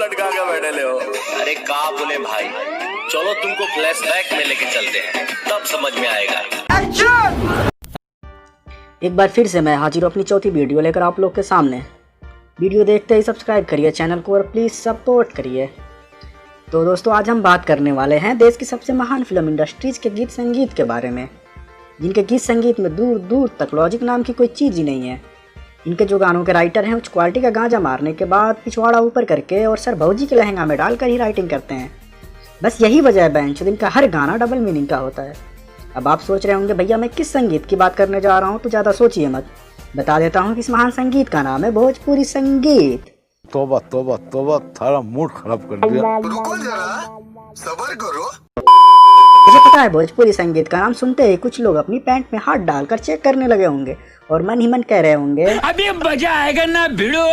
लटका के बैठे ले हो। अरे का बोले भाई, चलो तुमको फ्लैशबैक में लेके चलते हैं, तब समझ में आएगा। एक बार फिर से मैं हाजिर हूँ अपनी चौथी वीडियो लेकर आप लोग के सामने। वीडियो देखते ही सब्सक्राइब करिए चैनल को और प्लीज़ सपोर्ट करिए। तो दोस्तों, आज हम बात करने वाले हैं देश की सबसे महान फिल्म इंडस्ट्रीज के गीत संगीत के बारे में, जिनके गीत संगीत में दूर दूर तक लॉजिक नाम की कोई चीज़ ही नहीं है। इनके जो गानों के राइटर हैं उच्च क्वालिटी का गांजा मारने के बाद पिछवाड़ा ऊपर करके और सर भौजी के लहंगा में डालकर ही राइटिंग करते हैं। बस यही वजह है बेंच इनका हर गाना डबल मीनिंग का होता है। अब आप सोच रहे होंगे भैया मैं किस संगीत की बात करने जा रहा हूँ, तो ज़्यादा सोचिए मत, बता देता हूँ कि इस महान संगीत का नाम है भोजपुरी संगीत। तोबा तोबा तोबा, थारा मूड खराब कर दिया। रुको जरा, सब्र करो। मुझे पता है भोजपुरी संगीत का नाम सुनते ही कुछ लोग अपनी पैंट में हाथ डालकर चेक करने लगे होंगे और मन ही मन कह रहे होंगे अभी मजा आएगा ना भिड़ो।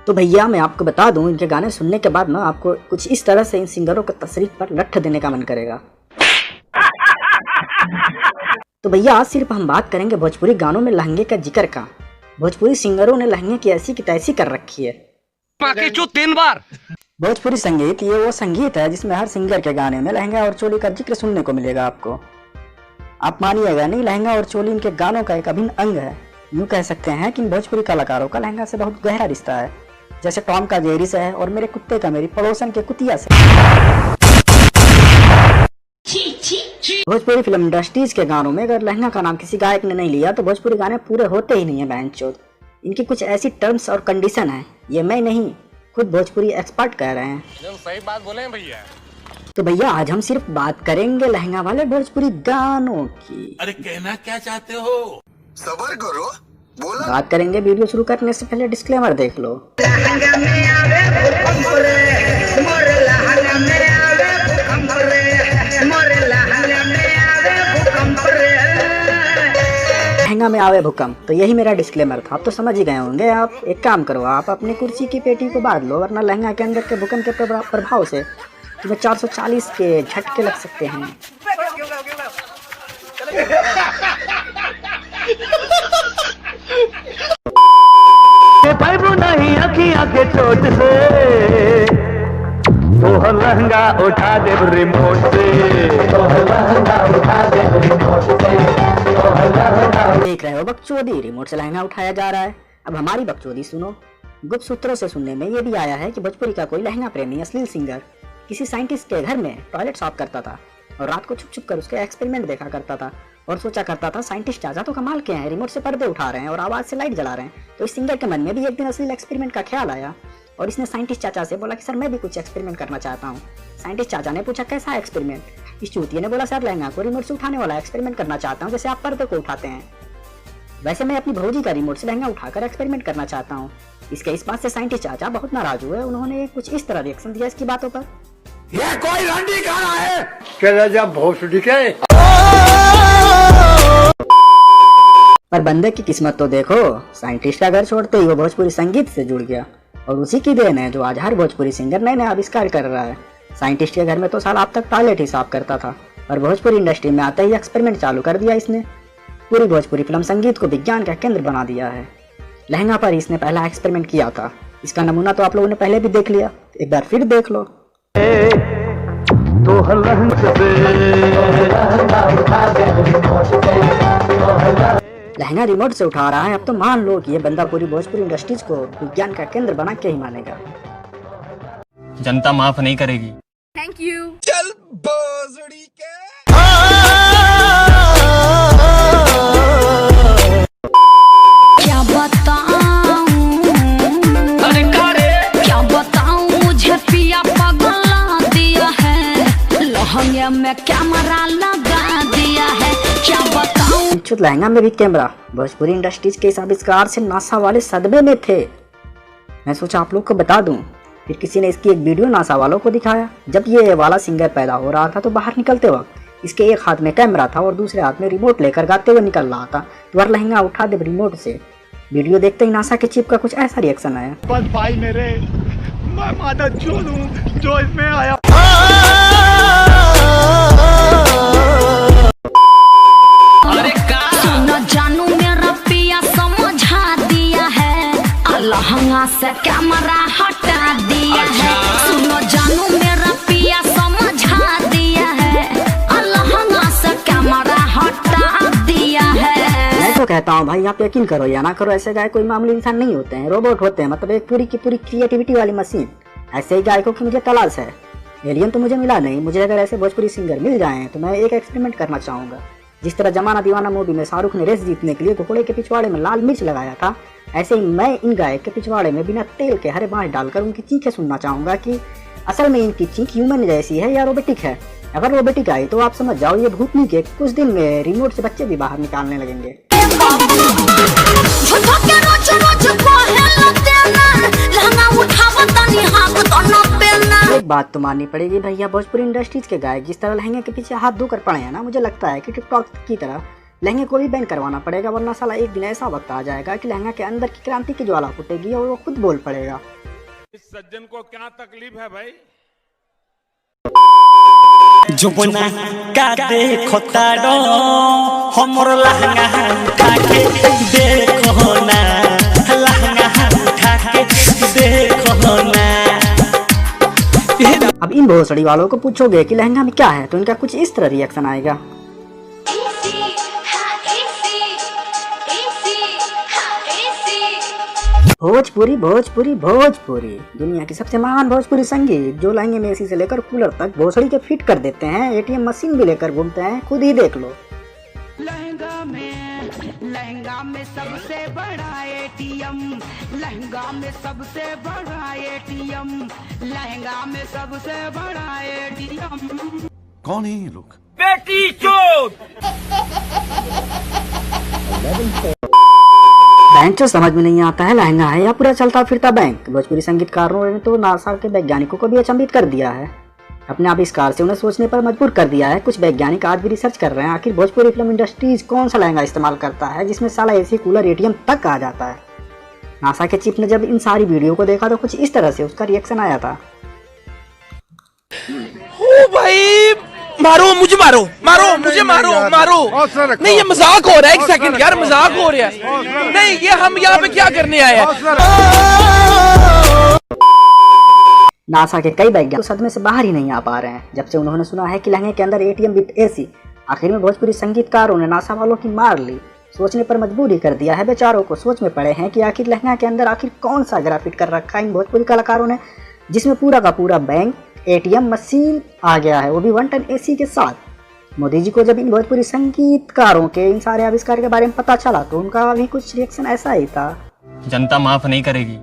तो भैया मैं आपको बता दूं, इनके गाने सुनने के बाद ना आपको कुछ इस तरह से इन सिंगरों के तशरीफ पर लठ देने का मन करेगा। तो भैया आज सिर्फ हम बात करेंगे भोजपुरी गानों में लहंगे का जिक्र का। भोजपुरी सिंगरों ने लहंगे की ऐसी की तैसी कर रखी है। 3 बार भोजपुरी संगीत ये वो संगीत है जिसमें हर सिंगर के गाने में लहंगा और चोली का जिक्र सुनने को मिलेगा आपको। आप मानिएगा नहीं, लहंगा और चोली इनके गानों का एक अभिन्न अंग है। यूँ कह सकते हैं कि इन भोजपुरी कलाकारों का लहंगा से बहुत गहरा रिश्ता है, जैसे टॉम का जेरी से है और मेरे कुत्ते का मेरी पड़ोसन के कुतिया से। भोजपुरी फिल्म इंडस्ट्रीज के गानों में अगर लहंगा का नाम किसी गायक ने नहीं लिया तो भोजपुरी गाने पूरे होते ही नहीं है बैंचोद। इनकी कुछ ऐसी टर्म्स और कंडीशन है, ये मैं नहीं खुद भोजपुरी एक्सपर्ट कह रहे हैं। सही बात बोले हैं भैया। तो भैया आज हम सिर्फ बात करेंगे लहंगा वाले भोजपुरी गानों की। अरे कहना क्या चाहते हो? सब्र करो, बोला। बात करेंगे, वीडियो शुरू करने से पहले डिस्क्लेमर देख लो। लहंगा में आवे भूकंप, तो यही मेरा डिस्क्लेमर था। अब तो समझ ही गए होंगे आप। एक काम करो, आप अपनी कुर्सी की पेटी को बांध लो, वरना लहंगा के अंदर के भूकंप के प्रभाव से तुम्हें 440 के झटके लग सकते हैं। नहीं अखियां के चोट से तो लहंगा उठा दे रिमोट से, लहंगा उठा दे रिमोट से। देख रहे हो बकचोदी, रिमोट से लहंगा उठाया जा रहा है। अब हमारी बकचोदी सुनो। गुप्त सूत्रों से सुनने में ये भी आया है कि भोजपुरी का कोई लहंगा प्रेमी अश्लील सिंगर किसी साइंटिस्ट के घर में टॉयलेट साफ करता था और रात को छुप छुप कर उसके एक्सपेरिमेंट देखा करता था और सोचा करता था साइंटिस्ट चाचा तो कमाल के हैं, रिमोट से पर्दे उठा रहे हैं और आवाज से लाइट जला रहे हैं। तो इस सिंगर के मन में भी एक दिन अश्लील एक्सपेरिमेंट का ख्याल आया और इसने साइंटिस्ट चाचा से बोला कि सर मैं भी कुछ एक्सपेरिमेंट करना चाहता हूँ। साइंटिस्ट चाचा ने पूछा कैसा एक्सपेरिमेंट? इस चूतिए ने बोला सर लहंगा को रिमोट से उठाने वाला एक्सपेरिमेंट करना चाहता हूँ, जैसे आप पर्दे को उठाते हैं। वैसे मैं अपनी भौजी का रिमोट से लहंगा उठाकर एक्सपेरिमेंट करना चाहता हूँ। इसके इस बात से साइंटिस्ट चाचा बहुत नाराज हुए। उन्होंने कुछ इस तरह रिएक्शन दिया इसकी बातों पर। ये कोई रंडी गाना है चला जा भोसड़ी के। पर बंदे की किस्मत तो देखो, साइंटिस्ट का घर छोड़ते ही वो भोजपुरी संगीत से जुड़ गया और उसी की देन है जो आज हर भोजपुरी सिंगर नए नए आविष्कार कर रहा है। साइंटिस्ट के घर में तो साल अब तक टॉयलेट ही साफ करता था और भोजपुरी इंडस्ट्री में आते ही एक्सपेरिमेंट चालू कर दिया इसने। पूरी भोजपुरी फिल्म संगीत को विज्ञान का केंद्र बना दिया है। लहंगा पर इसने पहला एक्सपेरिमेंट किया था। इसका नमूना तो आप लोगों ने पहले भी देख लिया, एक बार फिर देख लो। लहंगा रिमोट से उठा रहा है, अब तो मान लो कि ये बंदा पूरी भोजपुरी इंडस्ट्रीज को विज्ञान का केंद्र बना के ही मानेगा। जनता माफ नहीं करेगी। Thank you. चल भोसड़ी के। क्या बताऊं, क्या बताऊं, मुझे पिया पगला दिया है, लहंगे में कैमरा लगा दिया है, क्या बताऊं। लहंगा में भी कैमरा, भोजपुरी इंडस्ट्रीज के इस आविष्कार से नासा वाले सदमे में थे। मैं सोचा आप लोग को बता दूं। फिर किसी ने इसकी एक वीडियो नासा वालों को दिखाया। जब ये वाला सिंगर पैदा हो रहा था तो बाहर निकलते वक्त इसके एक हाथ में कैमरा था और दूसरे हाथ में रिमोट लेकर गाते हुए निकल रहा था। तो लहंगा उठा दे रिमोट से। वीडियो देखते ही नासा के चीफ का कुछ ऐसा रिएक्शन आया। बस भाई मेरे, मैं माता हूँ जो इसमें आया। जानू मेरा पिया समझा दिया है, लहंगा से कैमरा हटा दिया है। जानू मेरा पिया समझा दिया है, लहंगा से कैमरा हटा दिया है। मैं तो कहता हूँ भाई, आप यकीन करो या ना करो, ऐसे गाय कोई मामूली इंसान नहीं होते हैं, रोबोट होते हैं, मतलब एक पूरी की पूरी क्रिएटिविटी वाली मशीन। ऐसे ही गायकों की मुझे तलाश है। एलियन तो मुझे मिला नहीं, मुझे अगर ऐसे भोजपुरी सिंगर मिल जाएं तो मैं एक एक्सपेरिमेंट करना चाहूँगा। जिस तरह जमाना दीवाना मूवी में शाहरुख ने रेस जीतने के लिए घोड़े के पिछवाड़े में लाल मिर्च लगाया था, ऐसे ही मैं इन गायक के पिछवाड़े में बिना तेल के हरे बाँस डालकर उनकी चीखें सुनना चाहूँगा कि असल में इनकी चीख ह्यूमन जैसी है या रोबोटिक है। अगर रोबोटिक आई तो आप समझ जाओ ये भूतनी के कुछ दिन में रिमोट से बच्चे भी बाहर निकालने लगेंगे। एक बात तो माननी पड़ेगी भैया, भोजपुरी इंडस्ट्रीज के गायक जिस तरह लहंगे के पीछे हाथ धोकर पड़े हैं ना, मुझे लगता है कि टिकटॉक की तरह लहंगे को भी बैन करवाना पड़ेगा, वरना साला एक दिन ऐसा वक्त आ जाएगा कि लहंगा के अंदर की क्रांति की ज्वाला फूटेगी और वो खुद बोल पड़ेगा। इस सज्जन को क्या तकलीफ है भाई? जुबना का देखो तारो हमर लहंगा उठा के देखो ना, लहंगा उठा के देखो ना। अब इन भोसड़ी वालों को पूछोगे कि लहंगा में क्या है तो इनका कुछ इस तरह रिएक्शन आएगा। भोजपुरी भोजपुरी भोजपुरी दुनिया की सबसे महान भोजपुरी संगीत, जो लहंगे में एसी से लेकर कूलर तक भोसड़ी के फिट कर देते हैं, एटीएम मशीन भी लेकर घूमते हैं, खुद ही देख लो। लहंगा में सबसे बड़ा एटीएम, लहंगा में सबसे बड़ा एटीएम, लहंगा में सबसे बड़ा एटीएम। कौन है ये लोग? बेटी चोद। बैंक तो समझ में नहीं आता है लहंगा है या पूरा चलता फिरता बैंक। भोजपुरी संगीतकारों ने तो नासा के वैज्ञानिकों को भी अचंभित कर दिया है, अपने आविष्कार से उन्हें सोचने पर मजबूर कर दिया है। कुछ वैज्ञानिक आज भी रिसर्च कर रहे हैं आखिर भोजपुरी फिल्म इंडस्ट्रीज कौन सा लहंगा इस्तेमाल करता है जिसमें साला एसी कूलर एटीएम तक आ जाता है। नासा के चीफ ने जब इन सारी वीडियो को देखा तो कुछ इस तरह से उसका रिएक्शन आया था। ओ भाई मारो मुझे, मारो मारो मुझे, मारो मारो। नहीं ये मजाक हो रहा है, एक सेकंड यार, मजाक हो रहा है। नहीं ये हम यहाँ पे क्या करने आए हैं? नासा के कई वैज्ञानिक सदमे से बाहर ही नहीं आ पा रहे हैं जब से उन्होंने सुना है कि लहंगे के अंदर एटीएम विद एसी। आखिर में भोजपुरी संगीतकारों ने नासा वालों की मार ली, सोचने पर मजबूर ही कर दिया है। बेचारों को सोच में पड़े हैं कि आखिर लहंगा के अंदर आखिर कौन सा ग्राफिट कर रखा है इन भोजपुरी कलाकारों ने, जिसमें पूरा का पूरा बैंक एटीएम मशीन आ गया है, वो भी 1 टन एसी के साथ। मोदी जी को जब इन भोजपुरी संगीतकारों के इन सारे आविष्कार के बारे में पता चला तो उनका भी कुछ रिएक्शन ऐसा ही था। जनता माफ नहीं करेगी।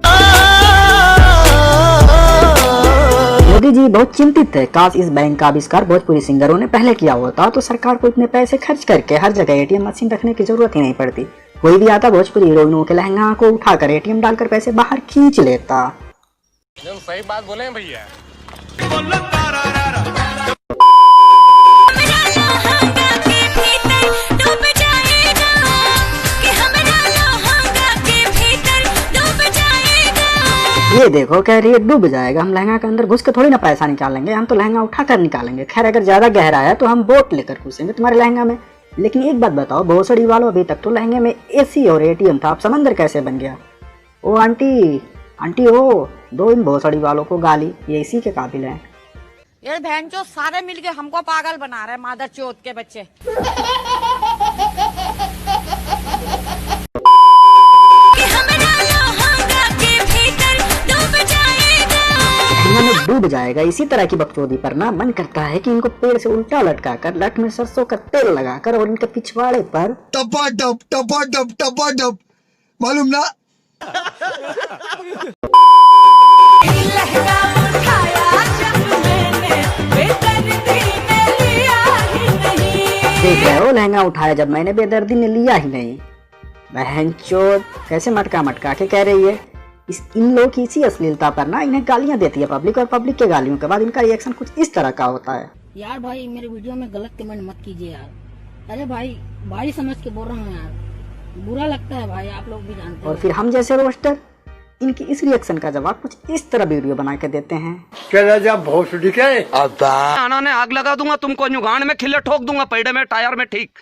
मोदी जी बहुत चिंतित थे, काश इस बैंक का आविष्कार भोजपुरी सिंगरों ने पहले किया होता तो सरकार को इतने पैसे खर्च करके हर जगह एटीएम मशीन रखने की जरूरत ही नहीं पड़ती। कोई भी आता भोजपुरी हीरोइनों के लहंगा को उठाकर एटीएम डालकर पैसे बाहर खींच लेता। एकदम सही बात बोले हैं भैया। ये देखो कह रही है डूब जाएगा, हम लहंगा के अंदर घुस के थोड़ी ना पैसा निकालेंगे, हम तो लहंगा उठा कर निकालेंगे। खैर अगर ज्यादा गहरा है तो हम बोट लेकर घुसेंगे तुम्हारे लहंगा में। लेकिन एक बात बताओ भोसड़ी वालों, अभी तक तो लहंगे में एसी और एटीएम था, अब समंदर कैसे बन गया? ओ आंटी आंटी ओ, दो इन भोसड़ी वालों को गाली, ये इसी के काबिल हैं। ये बहनचोद सारे मिलके हमको पागल बना रहे हैं, मादर चोद के बच्चे। डूब जाएगा इसी तरह की बकचोदी पर ना मन करता है कि इनको पेड़ से उल्टा लटका कर लट में सरसों का तेल लगाकर और इनके पिछवाड़े पर टपा मालूम ना। देख रहे हो लहंगा उठाया जब मैंने, बेदर्दी ने लिया ही नहीं। बहनचोद कैसे मटका मटका के कह रही है। इन लोगों की इसी अश्लीलता पर ना इन्हें गालियां देती है पब्लिक, और पब्लिक के गालियों के बाद इनका रिएक्शन कुछ इस तरह का होता है। यार भाई मेरे वीडियो में गलत कमेंट मत कीजिए यार। अरे भाई समझ के बोल रहा हूँ यार, बुरा लगता है भाई, आप लोग भी जानते हैं। और फिर हम जैसे रोस्टर इनकी इस रिएक्शन का जवाब कुछ इस तरह वीडियो बना के देते हैं। आना ने आग लगा दूंगा तुमको, जुगाड़ में खिल्ले ठोक दूंगा, पेड़े में टायर में ठीक।